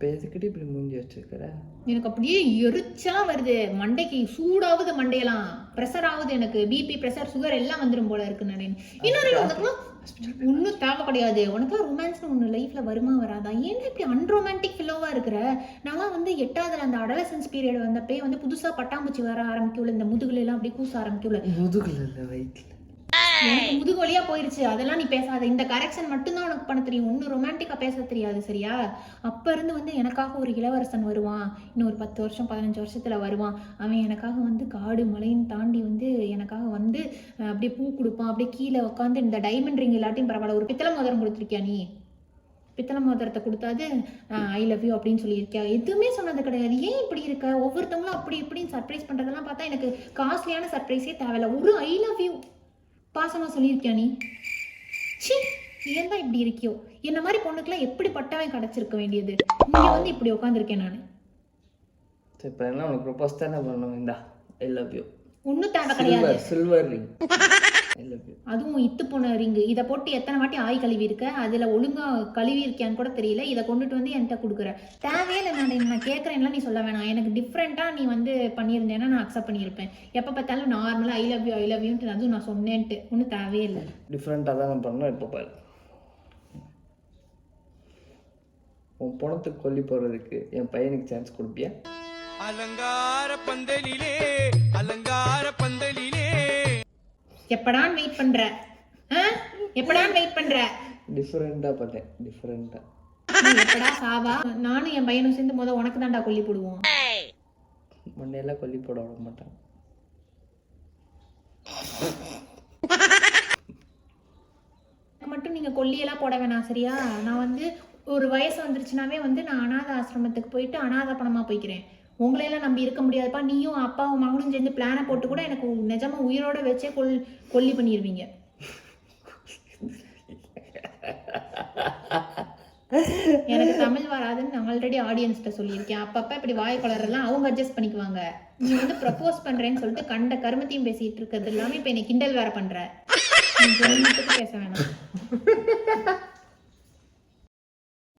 பேசிக்கிட்டு இப்படி மூஞ்சி வச்சிருக்கிற. எனக்கு அப்படியே எரிச்சலா வருது, மண்டைக்கு சூடாகுது, மண்டையெல்லாம் ப்ரெஷர் ஆகுது, எனக்கு பிபி ப்ரெஷர் சுகர் எல்லாம் வந்துடும் போல இருக்கு. நான் இன்னொரு உனக்குலாம் ஒன்றும் தேவை கிடையாது. உனக்கு ரொமான்ஸ்னு ஒன்று லைஃப்ல வருமா வராதா? ஏன்னா இப்படி அன்ரொமான்டிக் ஃபில்லோவா இருக்கிற? நான்லாம் வந்து 8வது அந்த அடலசன்ஸ் பீரியட் வந்தப்பே வந்து புதுசா பட்டாம்பூச்சி வர ஆரம்பிக்குள்ள, இந்த முதுகுல எல்லாம் அப்படியே கூச ஆரம்பிக்குள்ள. முதுகுல இல்ல, வயிற்றுல. எனக்கு முதுகு வழியா போயிருச்சு. அதெல்லாம் நீ பேசாத. இந்த கரெக்ஷன் மட்டும்தான் உனக்கு பண்ண தெரியும். ஒன்னும் ரொமான்டிக்கா பேச தெரியாது, சரியா? அப்ப இருந்து வந்து எனக்காக ஒரு இளவரசன் வருவான், இன்னும் ஒரு 10 வருஷம் 15 வருஷத்துல வருவான். அவன் எனக்காக வந்து காடு மலையும் தாண்டி வந்து எனக்காக வந்து அப்படியே பூ கொடுப்பான். அப்படியே கீழே உட்காந்து இந்த டைமண்ட் ரிங் இல்லாட்டியும் பரவாயில்ல, ஒரு பித்தளை மோதிரம் கொடுத்துருக்கியா நீ? பித்தளை மோதிரத்தை கொடுத்தாது ஐ லவ் யூ அப்படின்னு சொல்லியிருக்கியா? எதுவுமே சொன்னது கிடையாது. ஏன் இப்படி இருக்க? ஒவ்வொருத்தவங்களும் அப்படி இப்படின்னு சர்ப்ரைஸ் பண்றதெல்லாம் பார்த்தா எனக்கு காஸ்ட்லியான சர்ப்ரைஸே தேவையில்ல. ஒரு ஐ லவ் யூ பாசமா சொல்லியிருக்கியா நீ? சி, ஏன் தான் இப்படி இருக்கியோ? என்ன மாதிரி பொண்ணுக்குலாம் எப்படி பட்டவன் கிடைச்சிருக்க வேண்டியது? இங்க வந்து இப்படி உட்காந்துருக்கேன் நான். இப்போ என்ன உனக்கு ப்ரொபோஸ் தானே பண்ணணும். இந்தா ஐ லவ் யூ. ஒன்றும் தேவை கிடையாது. Silver ring. I love you. அதுவும் இத்து போன ரிங்கு. இதை போட்டு எத்தனை வாட்டி ஆய் கழுவி இருக்க? அதில் ஒழுங்கா கழுவி இருக்கியான்னு கூட தெரியல. இதை கொண்டுட்டு வந்து என்கிட்ட கொடுக்குற. தேவையில்லை. நான் கேட்குறேன்லாம் நீ சொல்ல வேணாம். எனக்கு டிஃப்ரெண்ட்டாக நீ வந்து பண்ணியிருந்தேன்னா நான் அக்செப்ட் பண்ணியிருப்பேன். எப்போ பார்த்தாலும் நார்மலாக ஐ லவ் யூன்ட்டு அதுவும் நான் சொன்னேன்ட்டு ஒன்றும் தேவையே இல்லை. டிஃப்ரெண்ட்டாக தான் நான் பண்ணேன். இப்போ பாரு, உன் பணத்துக்கு கொல்லி போகிறதுக்கு என் பையனுக்கு சான்ஸ் கொடுப்பியா? அலங்கார பந்தலிலே அலங்கார பந்தலிலே எப்படான் வெயிட் பண்ற? எப்படான் வெயிட் பண்ற? டிஃப்ரெண்டா பண்ணேன். டிஃப்ரெண்டா எப்படா சாவா? நானும் என் பையனும் சேர்ந்து உனக்கு தான்டா கொல்லி போடுவோம். மண்டையெல்லாம் கொல்லி போட விட மாட்டான். மட்டும் நீங்க கொல்லியெல்லாம் போட வேணாம், சரியா? நான் வந்து ஒரு வயசு வந்துருச்சுனாவே வந்து நான் அனாதை ஆசிரமத்துக்கு போயிட்டு அனாதை பணமா போய்க்கிறேன். உங்களையெல்லாம் நம்பி இருக்க முடியாதுப்பா. நீயும் அப்பாவும் மகனும் சேர்ந்து பிளானை போட்டு கூட எனக்கு நிஜமா உயிரோட வச்சே கொல்லி பண்ணிடுவீங்க. எனக்கு தமிழ் வராதுன்னு நான் ஆல்ரெடி ஆடியன்ஸ்கிட்ட சொல்லியிருக்கேன். அப்பப்ப இப்படி வாய் கலரெல்லாம் அவங்க அட்ஜஸ்ட் பண்ணிக்குவாங்க. நீ வந்து ப்ரப்போஸ் பண்றேன்னு சொல்லிட்டு கண்ட கருமத்தையும் பேசிட்டு இருக்கிறது எல்லாமே இப்ப என்னை கிண்டல் வேற பண்ற. பேச வேணாம்.